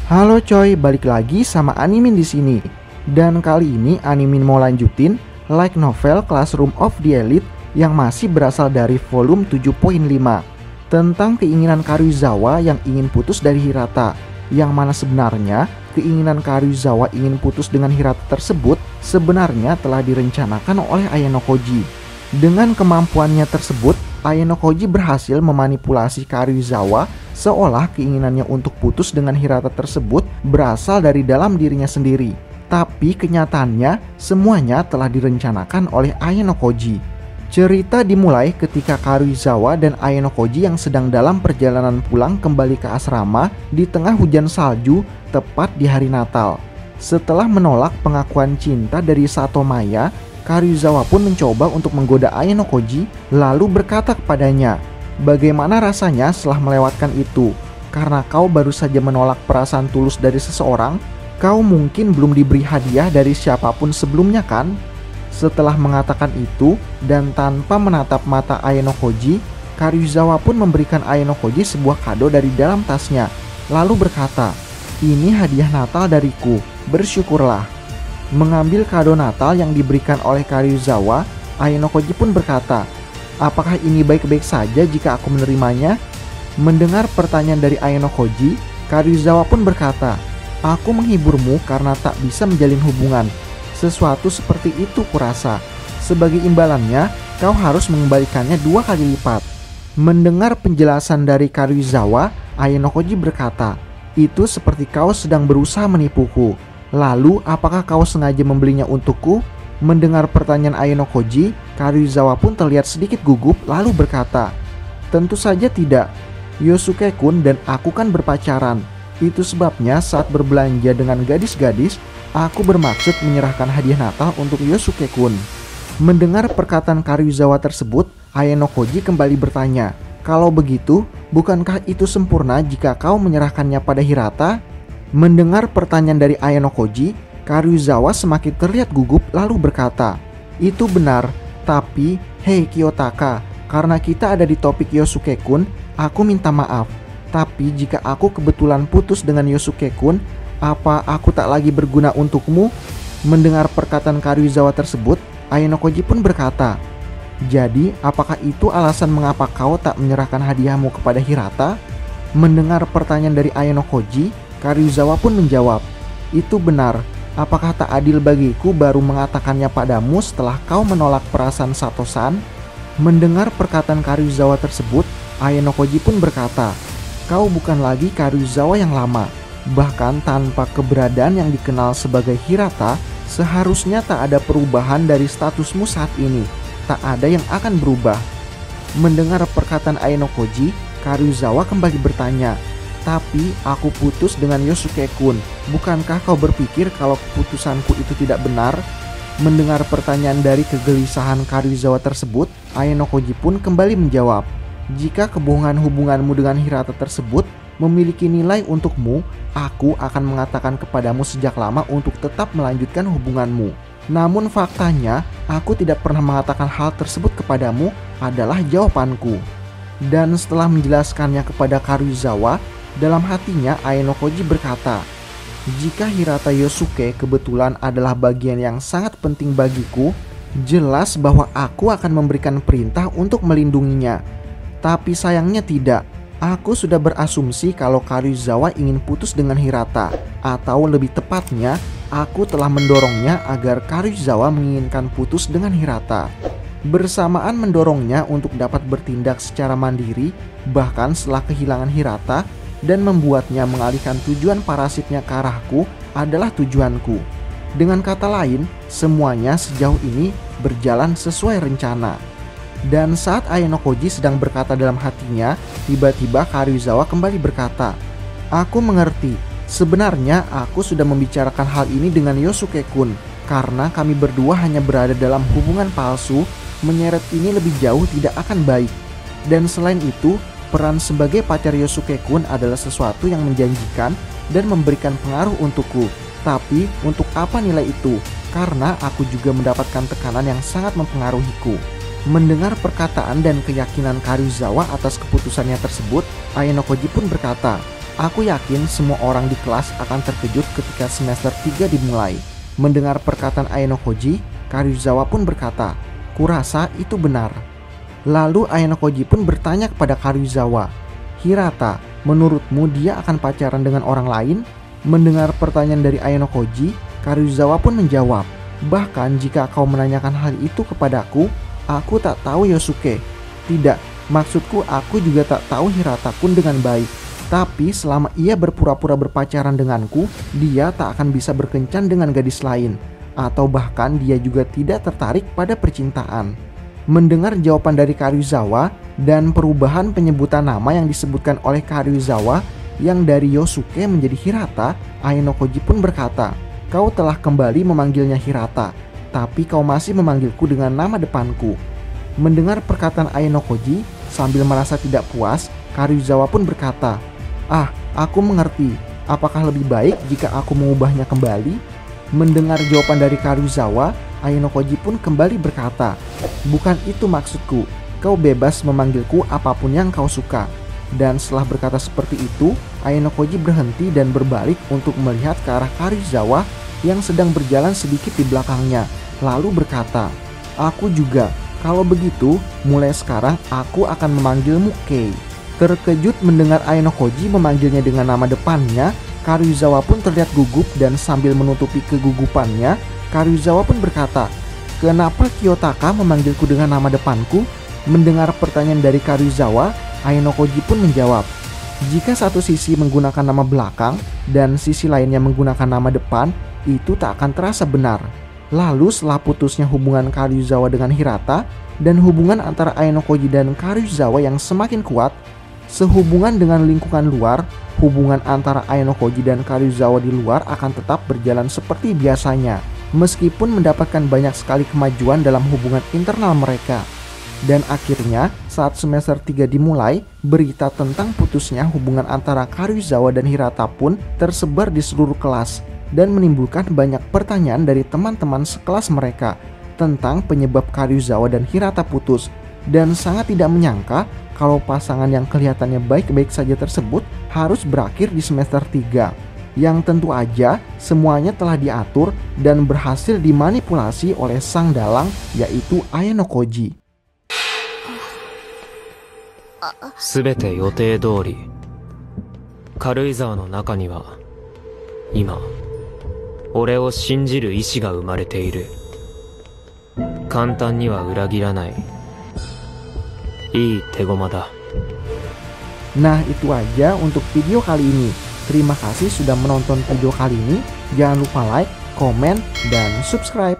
Halo coy, balik lagi sama Animin di sini. Dan kali ini Animin mau lanjutin light novel Classroom of the Elite yang masih berasal dari volume 7.5 tentang keinginan Karuizawa yang ingin putus dari Hirata. Yang mana sebenarnya keinginan Karuizawa ingin putus dengan Hirata tersebut sebenarnya telah direncanakan oleh Ayano Koji. Dengan kemampuannya tersebut, Ayano Koji berhasil memanipulasi Karuizawa seolah keinginannya untuk putus dengan Hirata tersebut berasal dari dalam dirinya sendiri. Tapi kenyataannya semuanya telah direncanakan oleh Ayano Koji. Cerita dimulai ketika Karuizawa dan Ayano Koji yang sedang dalam perjalanan pulang kembali ke asrama di tengah hujan salju tepat di hari Natal. Setelah menolak pengakuan cinta dari Satomaya, Karuizawa pun mencoba untuk menggoda Ayano Koji lalu berkata kepadanya, "Bagaimana rasanya setelah melewatkan itu? Karena kau baru saja menolak perasaan tulus dari seseorang, kau mungkin belum diberi hadiah dari siapapun sebelumnya kan?" Setelah mengatakan itu dan tanpa menatap mata Ayano Koji, Karuizawa pun memberikan Ayano Koji sebuah kado dari dalam tasnya. Lalu berkata, "Ini hadiah Natal dariku, bersyukurlah." Mengambil kado Natal yang diberikan oleh Karuizawa, Ayano Koji pun berkata, "Apakah ini baik-baik saja jika aku menerimanya?" Mendengar pertanyaan dari Ayano Koji, Karuizawa pun berkata, "Aku menghiburmu karena tak bisa menjalin hubungan. Sesuatu seperti itu kurasa. Sebagai imbalannya, kau harus mengembalikannya 2 kali lipat." Mendengar penjelasan dari Karuizawa, Ayano Koji berkata, "Itu seperti kau sedang berusaha menipuku. Lalu apakah kau sengaja membelinya untukku?" Mendengar pertanyaan Ayano Koji, Karuizawa pun terlihat sedikit gugup lalu berkata, "Tentu saja tidak. Yosuke-kun dan aku kan berpacaran. Itu sebabnya saat berbelanja dengan gadis-gadis, aku bermaksud menyerahkan hadiah Natal untuk Yosuke-kun." Mendengar perkataan Karuizawa tersebut, Ayano Koji kembali bertanya, "Kalau begitu, bukankah itu sempurna jika kau menyerahkannya pada Hirata?" Mendengar pertanyaan dari Ayano Koji, Karuizawa semakin terlihat gugup lalu berkata, "Itu benar, tapi hei Kiyotaka, karena kita ada di topik Yosuke-kun, aku minta maaf. Tapi jika aku kebetulan putus dengan Yosuke-kun, apa aku tak lagi berguna untukmu?" Mendengar perkataan Karuizawa tersebut, Ayano Koji pun berkata, "Jadi apakah itu alasan mengapa kau tak menyerahkan hadiahmu kepada Hirata?" Mendengar pertanyaan dari Ayano Koji, Karuizawa pun menjawab, "Itu benar. Apakah tak adil bagiku baru mengatakannya padamu setelah kau menolak perasaan Sato-san?" Mendengar perkataan Karuizawa tersebut, Ayano Koji pun berkata, "Kau bukan lagi Karuizawa yang lama. Bahkan tanpa keberadaan yang dikenal sebagai Hirata, seharusnya tak ada perubahan dari statusmu saat ini. Tak ada yang akan berubah." Mendengar perkataan Ayano Koji, Karuizawa kembali bertanya, "Tapi aku putus dengan Yosuke-kun. Bukankah kau berpikir kalau keputusanku itu tidak benar?" Mendengar pertanyaan dari kegelisahan Karuizawa tersebut, Ayano Koji pun kembali menjawab, "Jika kebohongan hubunganmu dengan Hirata tersebut memiliki nilai untukmu, aku akan mengatakan kepadamu sejak lama untuk tetap melanjutkan hubunganmu. Namun faktanya, aku tidak pernah mengatakan hal tersebut kepadamu," adalah jawabanku. Dan setelah menjelaskannya kepada Karuizawa, dalam hatinya Ayano Koji berkata, "Jika Hirata Yosuke kebetulan adalah bagian yang sangat penting bagiku, jelas bahwa aku akan memberikan perintah untuk melindunginya. Tapi sayangnya tidak. Aku sudah berasumsi kalau Karuizawa ingin putus dengan Hirata, atau lebih tepatnya, aku telah mendorongnya agar Karuizawa menginginkan putus dengan Hirata. Bersamaan mendorongnya untuk dapat bertindak secara mandiri, bahkan setelah kehilangan Hirata, dan membuatnya mengalihkan tujuan parasitnya ke arahku adalah tujuanku. Dengan kata lain, semuanya sejauh ini berjalan sesuai rencana." Dan saat Ayano Koji sedang berkata dalam hatinya, tiba-tiba Karuizawa kembali berkata, "Aku mengerti. Sebenarnya aku sudah membicarakan hal ini dengan Yosuke-kun. Karena kami berdua hanya berada dalam hubungan palsu, menyeret ini lebih jauh tidak akan baik. Dan selain itu, peran sebagai pacar Yosuke-kun adalah sesuatu yang menjanjikan dan memberikan pengaruh untukku. Tapi untuk apa nilai itu? Karena aku juga mendapatkan tekanan yang sangat mempengaruhiku." Mendengar perkataan dan keyakinan Karuizawa atas keputusannya tersebut, Ayano Koji pun berkata, Aku yakin semua orang di kelas akan terkejut ketika semester 3 dimulai. Mendengar perkataan Ayano Koji, Karuizawa pun berkata, "Kurasa itu benar." Lalu Ayano Koji pun bertanya kepada Karuizawa, "Hirata, menurutmu dia akan pacaran dengan orang lain?" Mendengar pertanyaan dari Ayano Koji, Karuizawa pun menjawab, "Bahkan jika kau menanyakan hal itu kepadaku, aku tak tahu Yosuke. Tidak, maksudku aku juga tak tahu Hirata pun dengan baik. Tapi selama ia berpura-pura berpacaran denganku, dia tak akan bisa berkencan dengan gadis lain. Atau bahkan dia juga tidak tertarik pada percintaan." Mendengar jawaban dari Karuizawa dan perubahan penyebutan nama yang disebutkan oleh Karuizawa yang dari Yosuke menjadi Hirata, Ayano Koji pun berkata, "Kau telah kembali memanggilnya Hirata, tapi kau masih memanggilku dengan nama depanku." Mendengar perkataan Ayano Koji, sambil merasa tidak puas, Karuizawa pun berkata, "Ah, aku mengerti. Apakah lebih baik jika aku mengubahnya kembali?" Mendengar jawaban dari Karuizawa, Ayano Koji pun kembali berkata, "Bukan itu maksudku. Kau bebas memanggilku apapun yang kau suka." Dan setelah berkata seperti itu, Ayano Koji berhenti dan berbalik untuk melihat ke arah Karuizawa yang sedang berjalan sedikit di belakangnya. Lalu berkata, "Aku juga. Kalau begitu, mulai sekarang aku akan memanggilmu Kei." Terkejut mendengar Ayano Koji memanggilnya dengan nama depannya, Karuizawa pun terlihat gugup dan sambil menutupi kegugupannya, Karuizawa pun berkata, "Kenapa Kiyotaka memanggilku dengan nama depanku?" Mendengar pertanyaan dari Karuizawa, Ayano Koji pun menjawab, "Jika satu sisi menggunakan nama belakang dan sisi lainnya menggunakan nama depan, itu tak akan terasa benar." Lalu setelah putusnya hubungan Karuizawa dengan Hirata dan hubungan antara Ayano Koji dan Karuizawa yang semakin kuat, sehubungan dengan lingkungan luar, hubungan antara Ayano Koji dan Karuizawa di luar akan tetap berjalan seperti biasanya, meskipun mendapatkan banyak sekali kemajuan dalam hubungan internal mereka. Dan akhirnya, saat semester 3 dimulai, berita tentang putusnya hubungan antara Karuizawa dan Hirata pun tersebar di seluruh kelas dan menimbulkan banyak pertanyaan dari teman-teman sekelas mereka tentang penyebab Karuizawa dan Hirata putus, dan sangat tidak menyangka kalau pasangan yang kelihatannya baik-baik saja tersebut harus berakhir di semester 3. Yang tentu aja semuanya telah diatur dan berhasil dimanipulasi oleh sang dalang, yaitu Ayano Koji. すべて予定通り、軽井沢の中には今俺を信じる意志が生まれている。簡単には裏切らない。いい手駒だ。 Nah, itu aja untuk video kali ini. Terima kasih sudah menonton video kali ini. Jangan lupa like, komen, dan subscribe.